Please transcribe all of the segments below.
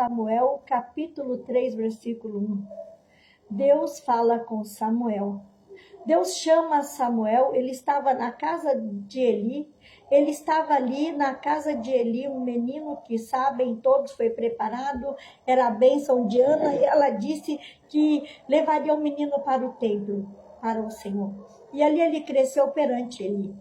Samuel, capítulo 3, versículo 1. Deus fala com Samuel. Deus chama Samuel, ele estava na casa de Eli, ele estava ali na casa de Eli, um menino que sabem todos foi preparado, era a bênção de Ana, e ela disse que levaria o menino para o templo, para o Senhor. E ali ele cresceu perante Eli.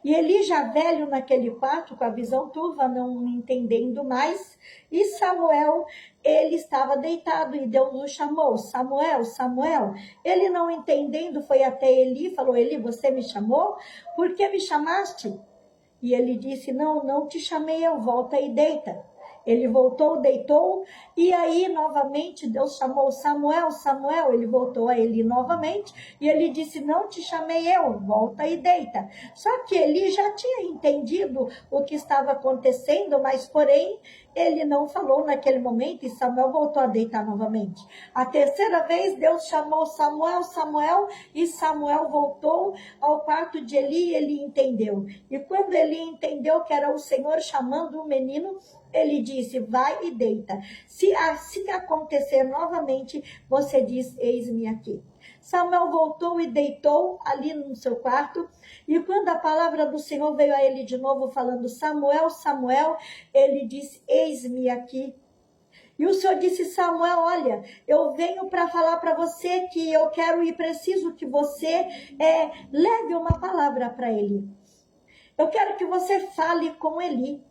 E Eli já velho naquele quarto, com a visão turva, não entendendo mais, e Samuel, ele estava deitado e Deus o chamou, Samuel, Samuel. Ele não entendendo, foi até Eli e falou, Eli, você me chamou? Por que me chamaste? E ele disse, não te chamei, eu volta e deita. Ele voltou, deitou, e aí novamente Deus chamou Samuel, Samuel, ele voltou a Eli novamente, e ele disse, não te chamei eu, volta e deita. Só que Eli já tinha entendido o que estava acontecendo, mas porém, ele não falou naquele momento, e Samuel voltou a deitar novamente. A terceira vez, Deus chamou Samuel, Samuel, e Samuel voltou ao quarto de Eli, e ele entendeu. E quando Eli entendeu que era o Senhor chamando o menino, ele disse, vai e deita. Se assim acontecer novamente, você diz, eis-me aqui. Samuel voltou e deitou ali no seu quarto. E quando a palavra do Senhor veio a ele de novo, falando, Samuel, Samuel, ele disse, eis-me aqui. E o Senhor disse, Samuel, olha, eu venho para falar para você que eu quero e preciso que você leve uma palavra para Eli. Eu quero que você fale com Eli.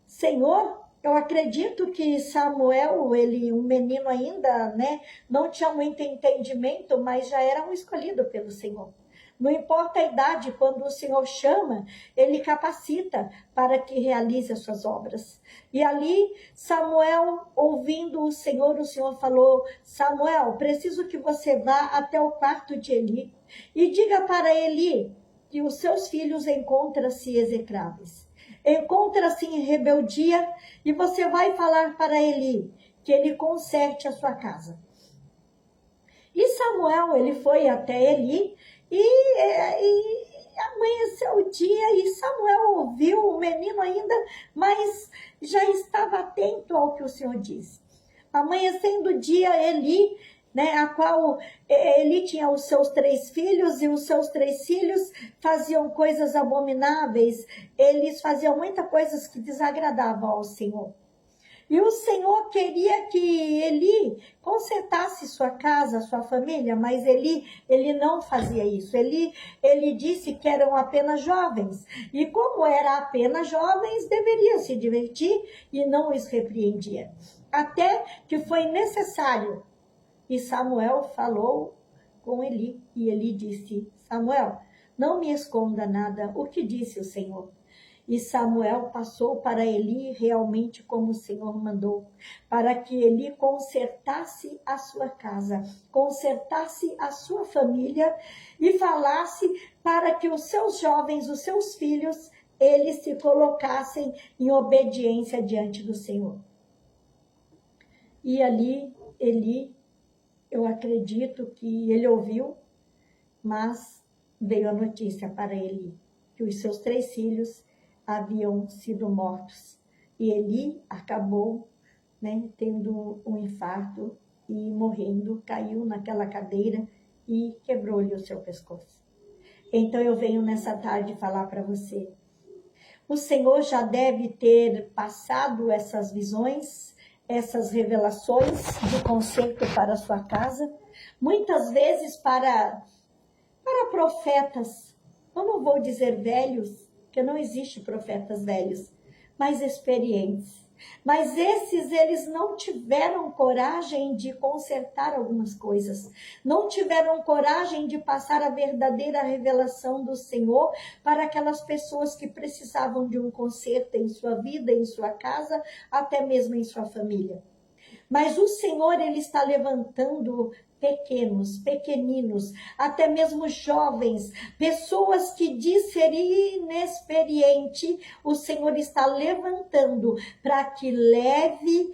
Senhor, eu acredito que Samuel, ele, um menino ainda, né, não tinha muito entendimento, mas já era um escolhido pelo Senhor. Não importa a idade, quando o Senhor chama, ele capacita para que realize as suas obras. E ali, Samuel, ouvindo o Senhor falou, Samuel, preciso que você vá até o quarto de Eli e diga para Eli que os seus filhos encontram-se execráveis. Encontra-se em rebeldia e você vai falar para Eli que ele conserte a sua casa. E Samuel, ele foi até Eli e amanheceu o dia e Samuel ouviu o menino ainda, mas já estava atento ao que o Senhor disse. Amanhecendo o dia, Eli, a qual Eli tinha os seus 3 filhos e os seus 3 filhos faziam coisas abomináveis, eles faziam muitas coisas que desagradavam ao Senhor. E o Senhor queria que Eli consertasse sua casa, sua família, mas ele não fazia isso. Ele disse que eram apenas jovens. E como eram apenas jovens, deveriam se divertir e não os repreendia. Até que foi necessário. E Samuel falou com Eli. E Eli disse, Samuel, não me esconda nada. O que disse o Senhor? E Samuel passou para Eli realmente como o Senhor mandou, para que Eli consertasse a sua casa, consertasse a sua família e falasse para que os seus jovens, os seus filhos, eles se colocassem em obediência diante do Senhor. E ali, Eli, eu acredito que ele ouviu, mas veio a notícia para Eli, que os seus 3 filhos haviam sido mortos. E Eli acabou tendo um infarto e morrendo, caiu naquela cadeira e quebrou-lhe o seu pescoço. Então eu venho nessa tarde falar para você. O Senhor já deve ter passado essas visões, essas revelações de conserto para a sua casa, muitas vezes para profetas, eu não vou dizer velhos, porque não existe profetas velhos, mas experientes. Mas eles não tiveram coragem de consertar algumas coisas. Não tiveram coragem de passar a verdadeira revelação do Senhor para aquelas pessoas que precisavam de um conserto em sua vida, em sua casa, até mesmo em sua família. Mas o Senhor, ele está levantando pequenos, pequeninos, até mesmo jovens, pessoas que diz ser inexperiente, o Senhor está levantando para que leve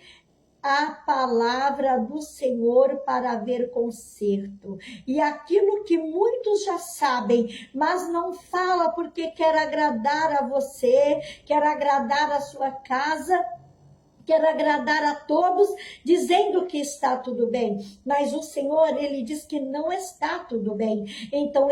a palavra do Senhor para haver conserto. E aquilo que muitos já sabem, mas não fala porque quer agradar a você, quer agradar a sua casa, quer agradar a todos, dizendo que está tudo bem. Mas o Senhor, ele diz que não está tudo bem. Então,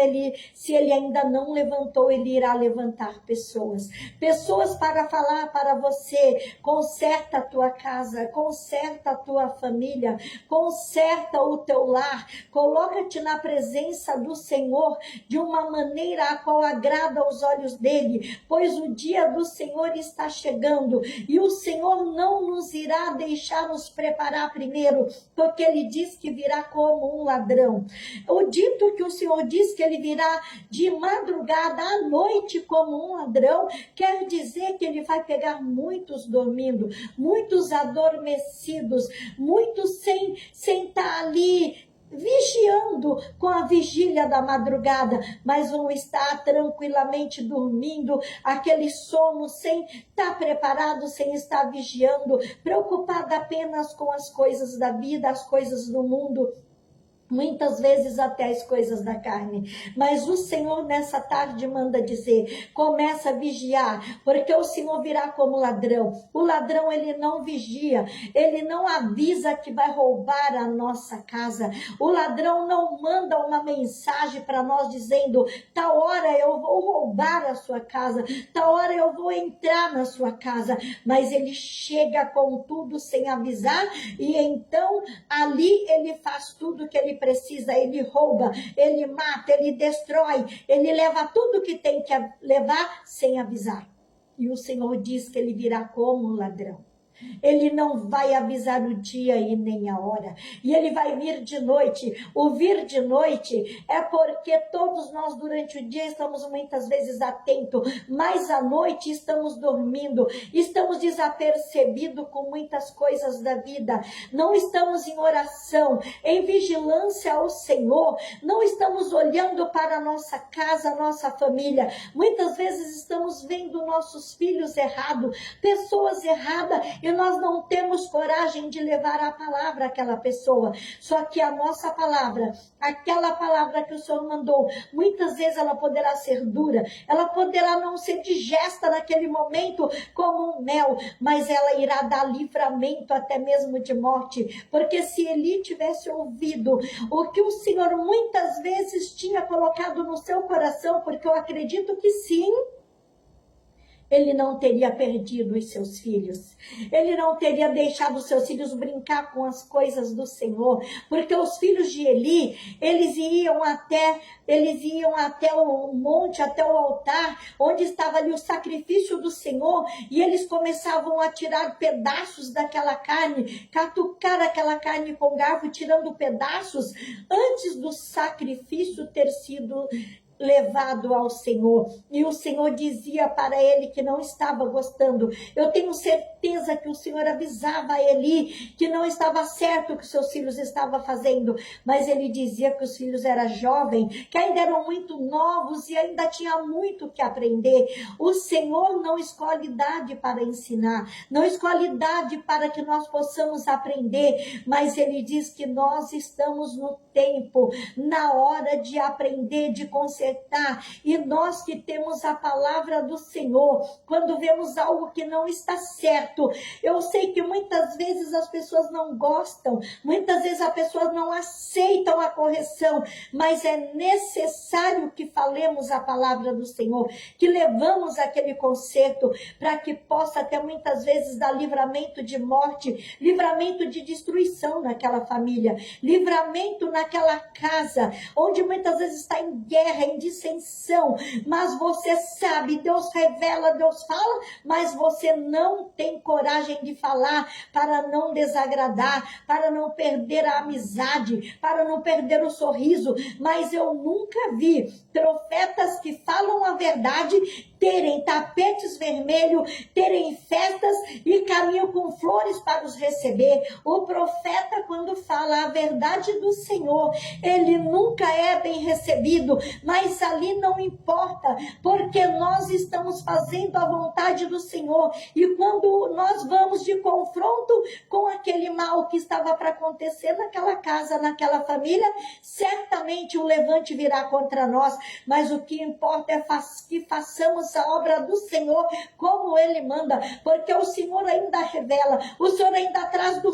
se ele ainda não levantou, ele irá levantar pessoas. Pessoas para falar para você: conserta a tua casa, conserta a tua família, conserta o teu lar, coloca-te na presença do Senhor de uma maneira a qual agrada aos olhos dele, pois o dia do Senhor está chegando e o Senhor não nos irá deixar nos preparar primeiro, porque ele diz que virá como um ladrão. O dito que o Senhor diz que ele virá de madrugada à noite como um ladrão, quer dizer que ele vai pegar muitos dormindo, muitos adormecidos, muitos sem estar ali vigiando com a vigília da madrugada, mas vão estar tranquilamente dormindo, aquele sono sem estar preparado, sem estar vigiando, preocupado apenas com as coisas da vida, as coisas do mundo, muitas vezes até as coisas da carne. Mas o Senhor nessa tarde manda dizer: começa a vigiar, porque o Senhor virá como ladrão. O ladrão, ele não vigia, ele não avisa que vai roubar a nossa casa. O ladrão não manda uma mensagem para nós dizendo: tal hora eu vou roubar a sua casa, tal hora eu vou entrar na sua casa. Mas ele chega com tudo sem avisar, e então ali ele faz tudo que ele precisa, ele rouba, ele mata, ele destrói, ele leva tudo que tem que levar sem avisar. E o Senhor diz que ele virá como um ladrão. Ele não vai avisar o dia e nem a hora. E ele vai vir de noite. O vir de noite é porque todos nós durante o dia estamos muitas vezes atentos, mas à noite estamos dormindo, estamos desapercebidos com muitas coisas da vida. Não estamos em oração, em vigilância ao Senhor. Não estamos olhando para a nossa casa, a nossa família. Muitas vezes estamos vendo nossos filhos errados, pessoas erradas, e nós não temos coragem de levar a palavra àquela pessoa. Só que a nossa palavra, aquela palavra que o Senhor mandou, muitas vezes ela poderá ser dura, ela poderá não ser digesta naquele momento como um mel, mas ela irá dar livramento até mesmo de morte, porque se Eli tivesse ouvido o que o Senhor muitas vezes tinha colocado no seu coração, porque eu acredito que sim, ele não teria perdido os seus filhos. Ele não teria deixado os seus filhos brincar com as coisas do Senhor. Porque os filhos de Eli, eles iam até o monte, até o altar, onde estava ali o sacrifício do Senhor, e eles começavam a tirar pedaços daquela carne, catucar aquela carne com garfo, tirando pedaços, antes do sacrifício ter sido levado ao Senhor. E o Senhor dizia para ele que não estava gostando. Eu tenho certeza que o Senhor avisava a Eli que não estava certo o que seus filhos estavam fazendo, mas ele dizia que os filhos eram jovens, que ainda eram muito novos e ainda tinha muito que aprender. O Senhor não escolhe idade para ensinar, não escolhe idade para que nós possamos aprender, mas ele diz que nós estamos no tempo, na hora de aprender, de consertar. E nós que temos a palavra do Senhor, quando vemos algo que não está certo, eu sei que muitas vezes as pessoas não gostam, muitas vezes as pessoas não aceitam a correção, mas é necessário que falemos a palavra do Senhor, que levamos aquele conserto, para que possa até muitas vezes dar livramento de morte, livramento de destruição naquela família, livramento naquela casa, onde muitas vezes está em guerra, em dissensão, mas você sabe, Deus revela, Deus fala, mas você não tem coragem de falar para não desagradar, para não perder a amizade, para não perder o sorriso. Mas eu nunca vi profetas que falam a verdade terem tapetes vermelhos, terem festas e caminham com flores para os receber. O profeta, quando fala a verdade do Senhor, ele nunca é bem recebido, mas ali não importa, porque nós estamos fazendo a vontade do Senhor, e quando nós vamos de confronto com aquele mal que estava para acontecer naquela casa, naquela família, certamente o levante virá contra nós, mas o que importa é que façamos avança a obra do Senhor como Ele manda, porque o Senhor ainda revela, o Senhor ainda traz do